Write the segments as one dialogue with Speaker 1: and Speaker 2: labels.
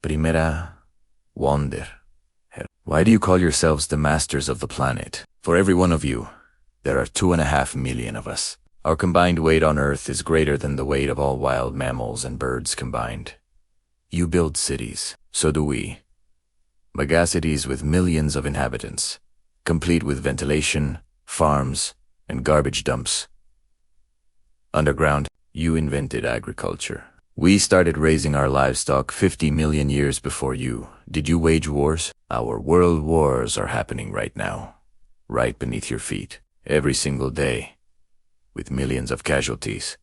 Speaker 1: Primera wonder. Why do you call yourselves the masters of the planet? For every one of you, there are 2.5 million of us. Our combined weight on Earth is greater than the weight of all wild mammals and birds combined. You build cities, so do we. Megacities with millions of inhabitants, complete with ventilation, farms, and garbage dumps. Underground, you invented agriculture. We started raising our livestock 50 million years before you. Did you wage wars? Our world wars are happening right now, right beneath your feet, every single day, with millions of casualties.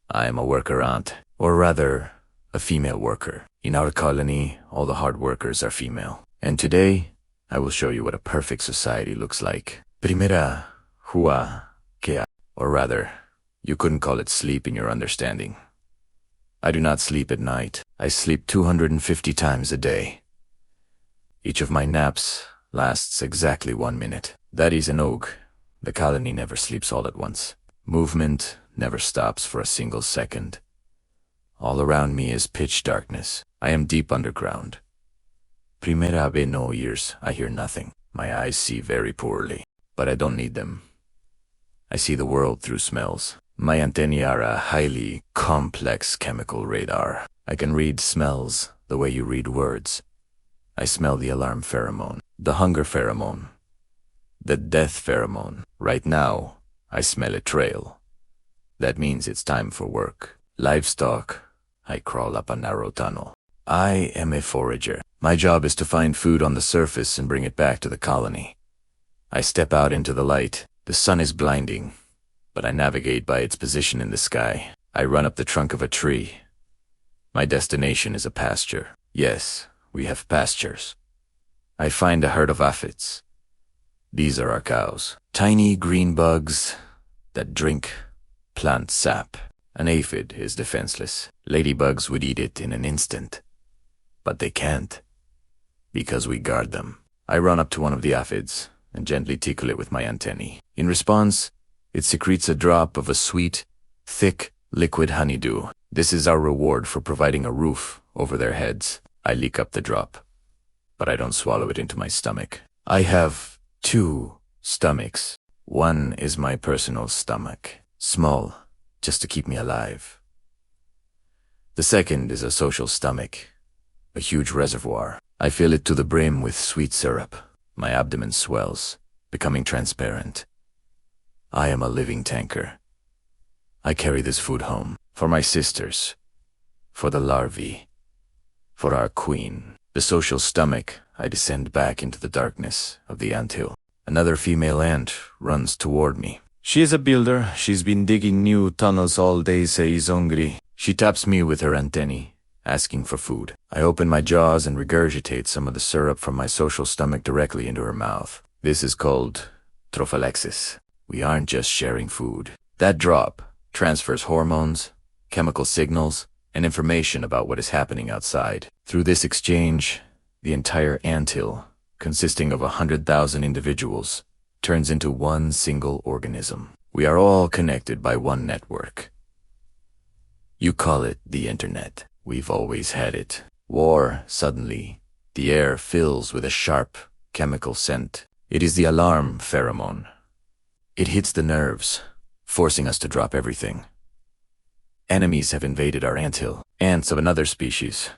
Speaker 1: I am a worker ant, or rather, a female worker. In our colony, all the hard workers are female. And today, I will show you what a perfect society looks like. Primera hua que, or rather, you couldn't call it sleep in your understanding. I do not sleep at night. I sleep 250 times a day. Each of my naps lasts exactly 1 minute. That is an oak. The colony never sleeps all at once. Movement never stops for a single second. All around me is pitch darkness. I am deep underground. Primera vez no ears, I hear nothing. My eyes see very poorly, but I don't need them. I see the world through smells. My antennae are a highly complex chemical radar. I can read smells the way you read words. I smell the alarm pheromone, the hunger pheromone, the death pheromone. Right now, I smell a trail. That means it's time for work. Livestock, I crawl up a narrow tunnel. I am a forager. My job is to find food on the surface and bring it back to the colony. I step out into the light. The sun is blinding, but I navigate by its position in the sky. I run up the trunk of a tree. My destination is a pasture. Yes, we have pastures. I find a herd of aphids. These are our cows. Tiny green bugs that drink plant sap. An aphid is defenseless. Ladybugs would eat it in an instant. But they can't, because we guard them. I run up to one of the aphids and gently tickle it with my antennae. In response, it secretes a drop of a sweet, thick, liquid honeydew. This is our reward for providing a roof over their heads. I lick up the drop, but I don't swallow it into my stomach. I have 2 stomachs. One is my personal stomach, small, just to keep me alive. The second is a social stomach, a huge reservoir. I fill it to the brim with sweet syrup. My abdomen swells, becoming transparent. I am a living tanker. I carry this food home, for my sisters, for the larvae, for our queen. The social stomach, I descend back into the darkness of the anthill. Another female ant runs toward me. She is a builder. She's been digging new tunnels all day, says hungry. She taps me with her antennae, asking for food. I open my jaws and regurgitate some of the syrup from my social stomach directly into her mouth. This is called trophalexis. We aren't just sharing food. That drop transfers hormones, chemical signals, and information about what is happening outside. Through this exchange, the entire anthill, consisting of 100,000 individuals, turns into one single organism. We are all connected by one network. You call it the internet. We've always had it. War, suddenly, the air fills with a sharp chemical scent. It is the alarm pheromone. It hits the nerves, forcing us to drop everything. Enemies have invaded our anthill. Ants of another species.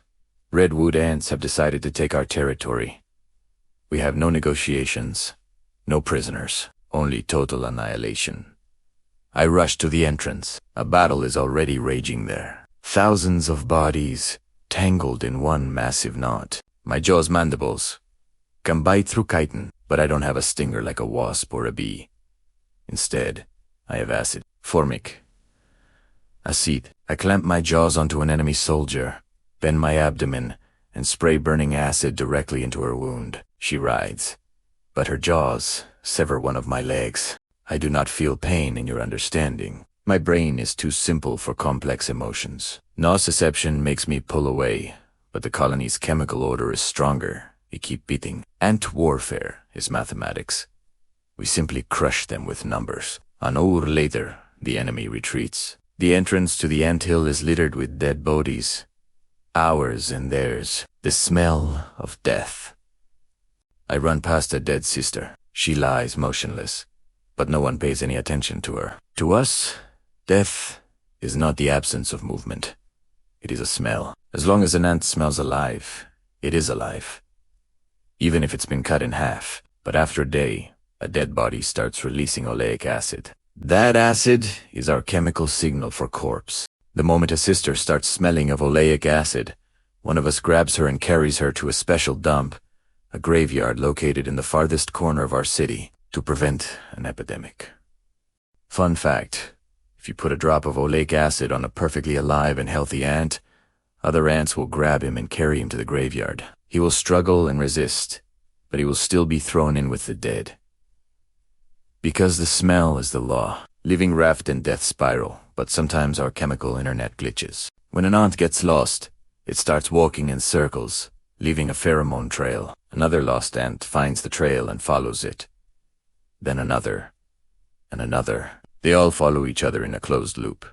Speaker 1: Redwood ants have decided to take our territory. We have no negotiations, no prisoners, only total annihilation. I rush to the entrance. A battle is already raging there. Thousands of bodies, tangled in one massive knot. My jaw's mandibles can bite through chitin, but I don't have a stinger like a wasp or a bee. Instead, I have acid. Formic. Acid. I clamp my jaws onto an enemy soldier, bend my abdomen, and spray burning acid directly into her wound. She writhes, but her jaws sever one of my legs. I do not feel pain in your understanding. My brain is too simple for complex emotions. Nociception makes me pull away, but the colony's chemical order is stronger. They keep beating. Ant warfare is mathematics. We simply crush them with numbers. An hour later, the enemy retreats. The entrance to the anthill is littered with dead bodies. Ours and theirs. The smell of death. I run past a dead sister. She lies motionless, but no one pays any attention to her. To us, death is not the absence of movement. It is a smell. As long as an ant smells alive, it is alive. Even if it's been cut in half. But after a day, a dead body starts releasing oleic acid. That acid is our chemical signal for corpse. The moment a sister starts smelling of oleic acid, one of us grabs her and carries her to a special dump, a graveyard located in the farthest corner of our city, to prevent an epidemic. Fun fact, if you put a drop of oleic acid on a perfectly alive and healthy ant, other ants will grab him and carry him to the graveyard. He will struggle and resist, but he will still be thrown in with the dead. Because the smell is the law. Living raft and death spiral, but sometimes our chemical internet glitches. When an ant gets lost, it starts walking in circles, leaving a pheromone trail. Another lost ant finds the trail and follows it. Then another, and another. They all follow each other in a closed loop,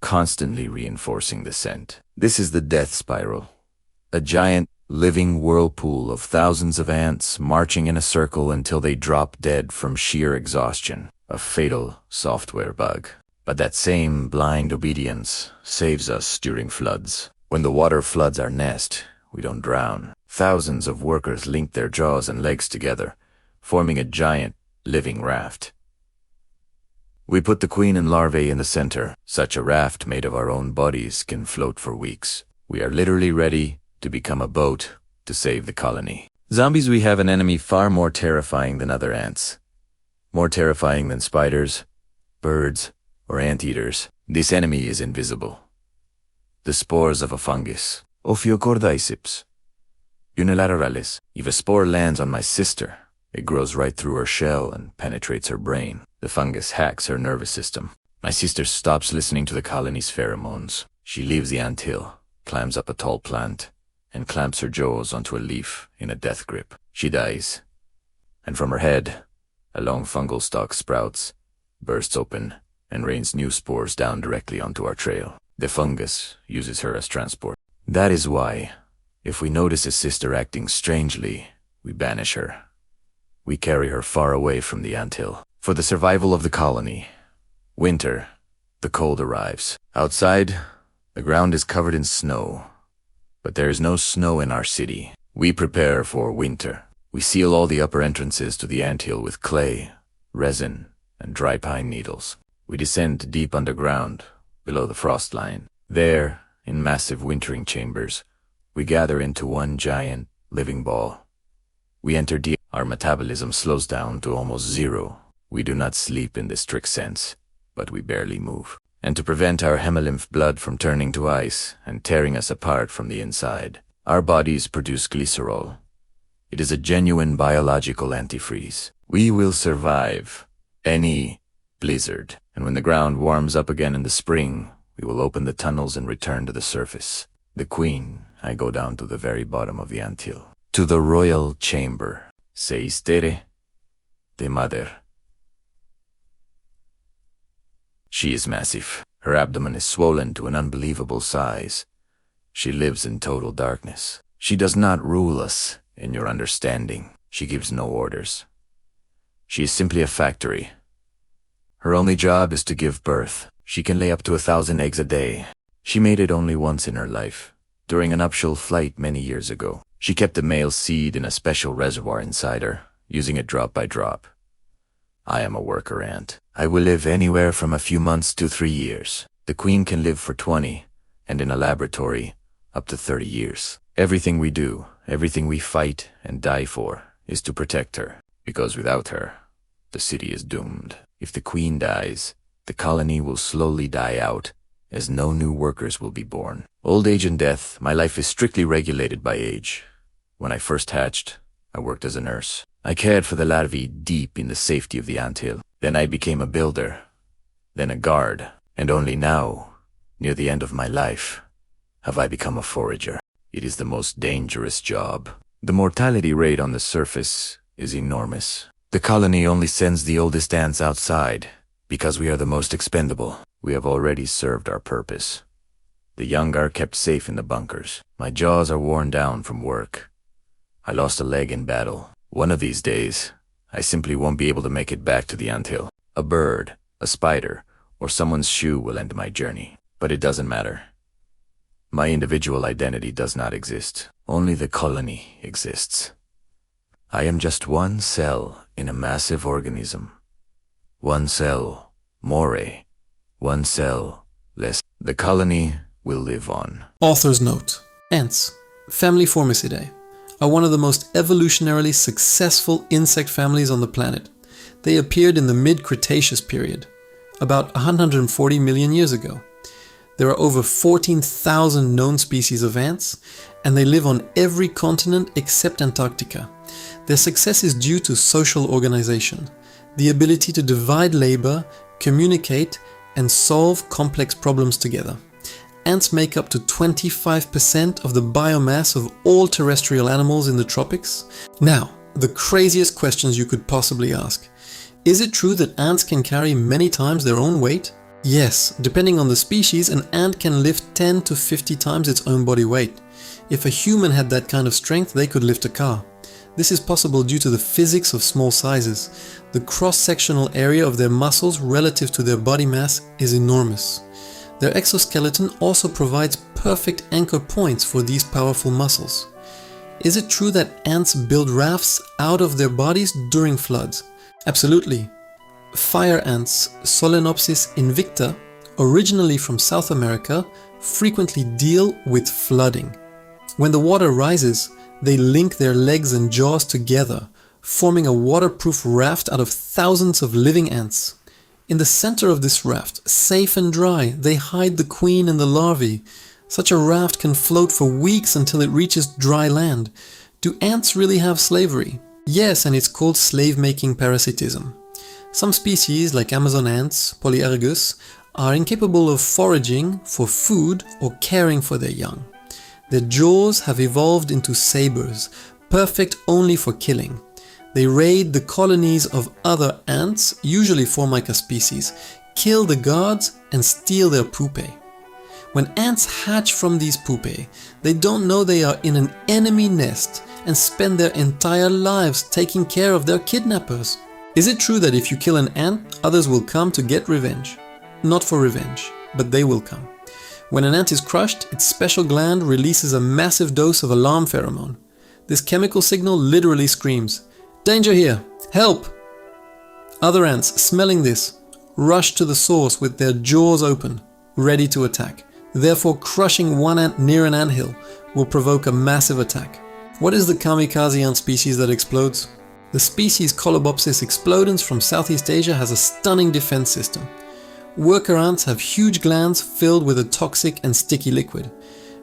Speaker 1: constantly reinforcing the scent. This is the death spiral, a giant living whirlpool of thousands of ants marching in a circle until they drop dead from sheer exhaustion. A fatal software bug. But that same blind obedience saves us during floods. When the water floods our nest, we don't drown. Thousands of workers link their jaws and legs together, forming a giant, living raft. We put the queen and larvae in the center. Such a raft made of our own bodies can float for weeks. We are literally ready to become a boat to save the colony. Zombies, we have an enemy far more terrifying than other ants. More terrifying than spiders, birds, or anteaters. This enemy is invisible. The spores of a fungus, Ophiocordyceps unilateralis. If a spore lands on my sister, it grows right through her shell and penetrates her brain. The fungus hacks her nervous system. My sister stops listening to the colony's pheromones. She leaves the anthill, climbs up a tall plant, and clamps her jaws onto a leaf in a death grip. She dies, and from her head, a long fungal stalk sprouts, bursts open, and rains new spores down directly onto our trail. The fungus uses her as transport. That is why, if we notice a sister acting strangely, we banish her. We carry her far away from the anthill. For the survival of the colony, winter, the cold arrives. Outside, the ground is covered in snow, but there is no snow in our city. We prepare for winter. We seal all the upper entrances to the anthill with clay, resin, and dry pine needles. We descend deep underground, below the frost line. There, in massive wintering chambers, we gather into one giant, living ball. We enter deep. Our metabolism slows down to almost zero. We do not sleep in the strict sense, but we barely move. And to prevent our hemolymph blood from turning to ice and tearing us apart from the inside, our bodies produce glycerol. It is a genuine biological antifreeze. We will survive any blizzard, and when the ground warms up again in the spring, we will open the tunnels and return to the surface. The queen, I go down to the very bottom of the anthill, to the royal chamber. Seistere de Mater. She is massive. Her abdomen is swollen to an unbelievable size. She lives in total darkness. She does not rule us in your understanding. She gives no orders. She is simply a factory. Her only job is to give birth. She can lay up to 1,000 eggs a day. She made it only once in her life, during a nuptial flight many years ago. She kept the male seed in a special reservoir inside her, using it drop by drop. I am a worker ant. I will live anywhere from a few months to 3 years. The queen can live for 20, and in a laboratory, up to 30 years. Everything we do, everything we fight and die for, is to protect her, because without her, the city is doomed. If the queen dies, the colony will slowly die out, as no new workers will be born. Old age and death, my life is strictly regulated by age. When I first hatched, I worked as a nurse. I cared for the larvae deep in the safety of the anthill. Then I became a builder, then a guard, and only now, near the end of my life, have I become a forager. It is the most dangerous job. The mortality rate on the surface is enormous. The colony only sends the oldest ants outside, because we are the most expendable. We have already served our purpose. The young are kept safe in the bunkers. My jaws are worn down from work. I lost a leg in battle. One of these days, I simply won't be able to make it back to the anthill. A bird, a spider, or someone's shoe will end my journey. But it doesn't matter. My individual identity does not exist. Only the colony exists. I am just one cell in a massive organism. One cell, more. One cell, less. The colony will live on.
Speaker 2: Author's note. Ants, family Formicidae, are one of the most evolutionarily successful insect families on the planet. They appeared in the mid-Cretaceous period, about 140 million years ago. There are over 14,000 known species of ants, and they live on every continent except Antarctica. Their success is due to social organization, the ability to divide labor, communicate, and solve complex problems together. Ants make up to 25% of the biomass of all terrestrial animals in the tropics. Now, the craziest questions you could possibly ask. Is it true that ants can carry many times their own weight? Yes, depending on the species, an ant can lift 10 to 50 times its own body weight. If a human had that kind of strength, they could lift a car. This is possible due to the physics of small sizes. The cross-sectional area of their muscles relative to their body mass is enormous. Their exoskeleton also provides perfect anchor points for these powerful muscles. Is it true that ants build rafts out of their bodies during floods? Absolutely. Fire ants, Solenopsis invicta, originally from South America, frequently deal with flooding. When the water rises, they link their legs and jaws together, forming a waterproof raft out of thousands of living ants. In the center of this raft, safe and dry, they hide the queen and the larvae. Such a raft can float for weeks until it reaches dry land. Do ants really have slavery? Yes, and it's called slave-making parasitism. Some species, like Amazon ants, Polyergus, are incapable of foraging for food or caring for their young. Their jaws have evolved into sabers, perfect only for killing. They raid the colonies of other ants, usually Formica species, kill the guards and steal their pupae. When ants hatch from these pupae, they don't know they are in an enemy nest and spend their entire lives taking care of their kidnappers. Is it true that if you kill an ant, others will come to get revenge? Not for revenge, but they will come. When an ant is crushed, its special gland releases a massive dose of alarm pheromone. This chemical signal literally screams, "Danger here! Help!" Other ants, smelling this, rush to the source with their jaws open, ready to attack. Therefore, crushing one ant near an anthill will provoke a massive attack. What is the kamikaze ant species that explodes? The species Colobopsis explodens from Southeast Asia has a stunning defense system. Worker ants have huge glands filled with a toxic and sticky liquid.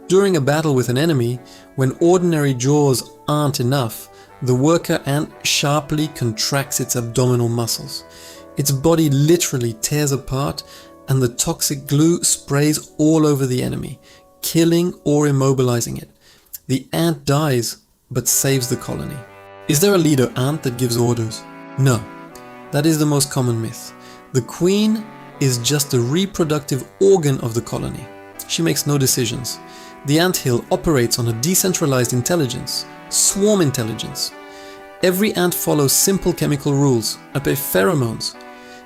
Speaker 2: During a battle with an enemy, when ordinary jaws aren't enough, the worker ant sharply contracts its abdominal muscles. Its body literally tears apart, and the toxic glue sprays all over the enemy, killing or immobilizing it. The ant dies, but saves the colony. Is there a leader ant that gives orders? No. That is the most common myth. The queen is just the reproductive organ of the colony. She makes no decisions. The anthill operates on a decentralized intelligence, swarm intelligence. Every ant follows simple chemical rules, obeys pheromones.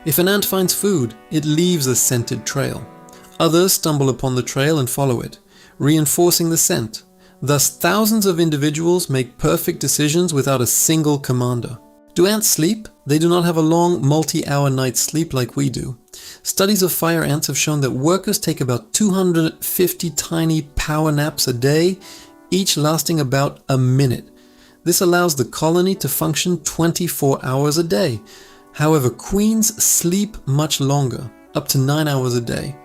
Speaker 2: If an ant finds food, it leaves a scented trail. Others stumble upon the trail and follow it, reinforcing the scent. Thus, thousands of individuals make perfect decisions without a single commander. Do ants sleep? They do not have a long, multi-hour night's sleep like we do. Studies of fire ants have shown that workers take about 250 tiny power naps a day, each lasting about a minute. This allows the colony to function 24 hours a day. However, queens sleep much longer, up to 9 hours a day,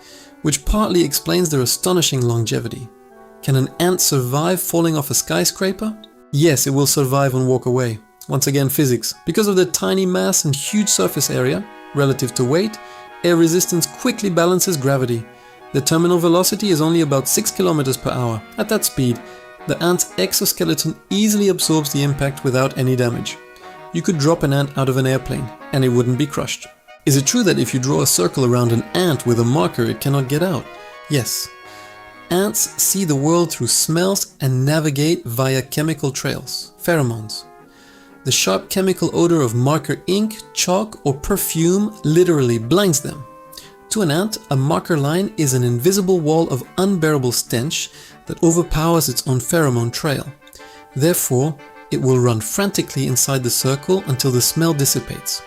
Speaker 2: which partly explains their astonishing longevity. Can an ant survive falling off a skyscraper? Yes, it will survive and walk away. Once again, physics. Because of their tiny mass and huge surface area, relative to weight, air resistance quickly balances gravity. The terminal velocity is only about 6 km per hour. At that speed, the ant's exoskeleton easily absorbs the impact without any damage. You could drop an ant out of an airplane, and it wouldn't be crushed. Is it true that if you draw a circle around an ant with a marker, it cannot get out? Yes. Ants see the world through smells and navigate via chemical trails, pheromones. The sharp chemical odor of marker ink, chalk, or perfume literally blinds them. To an ant, a marker line is an invisible wall of unbearable stench that overpowers its own pheromone trail. Therefore, it will run frantically inside the circle until the smell dissipates.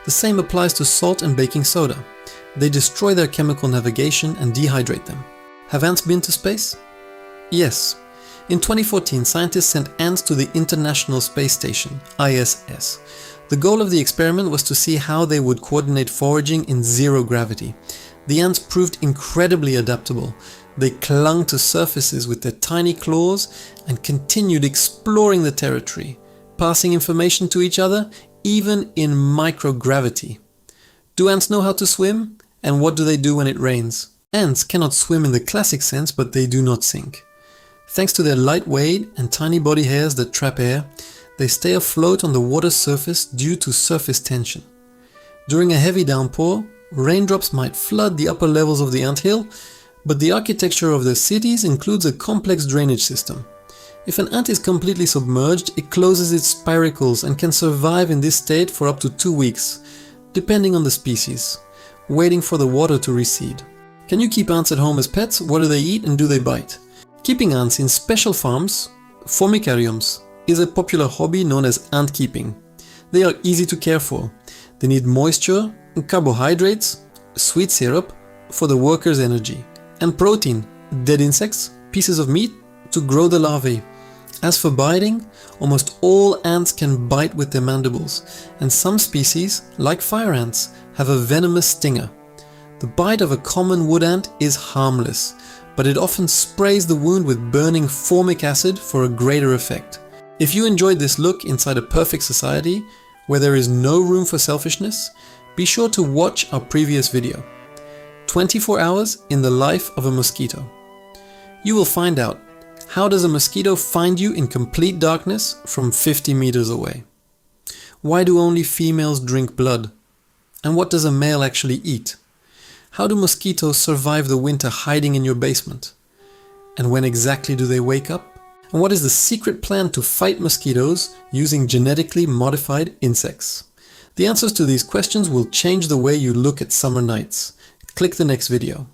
Speaker 2: The same applies to salt and baking soda. They destroy their chemical navigation and dehydrate them. Have ants been to space? Yes. In 2014, scientists sent ants to the International Space Station, ISS. The goal of the experiment was to see how they would coordinate foraging in zero gravity. The ants proved incredibly adaptable. They clung to surfaces with their tiny claws and continued exploring the territory, passing information to each other even in microgravity. Do ants know how to swim? And what do they do when it rains? Ants cannot swim in the classic sense, but they do not sink. Thanks to their light weight and tiny body hairs that trap air, they stay afloat on the water's surface due to surface tension. During a heavy downpour, raindrops might flood the upper levels of the anthill, but the architecture of their cities includes a complex drainage system. If an ant is completely submerged, it closes its spiracles and can survive in this state for up to 2 weeks, depending on the species, waiting for the water to recede. Can you keep ants at home as pets? What do they eat and do they bite? Keeping ants in special farms, formicariums, is a popular hobby known as ant keeping. They are easy to care for. They need moisture, carbohydrates, sweet syrup for the workers' energy, and protein, dead insects, pieces of meat to grow the larvae. As for biting, almost all ants can bite with their mandibles, and some species, like fire ants, have a venomous stinger. The bite of a common wood ant is harmless, but it often sprays the wound with burning formic acid for a greater effect. If you enjoyed this look inside a perfect society, where there is no room for selfishness, be sure to watch our previous video, 24 hours in the life of a mosquito. You will find out, how does a mosquito find you in complete darkness from 50 meters away? Why do only females drink blood? And what does a male actually eat? How do mosquitoes survive the winter hiding in your basement? And when exactly do they wake up? And what is the secret plan to fight mosquitoes using genetically modified insects? The answers to these questions will change the way you look at summer nights. Click the next video.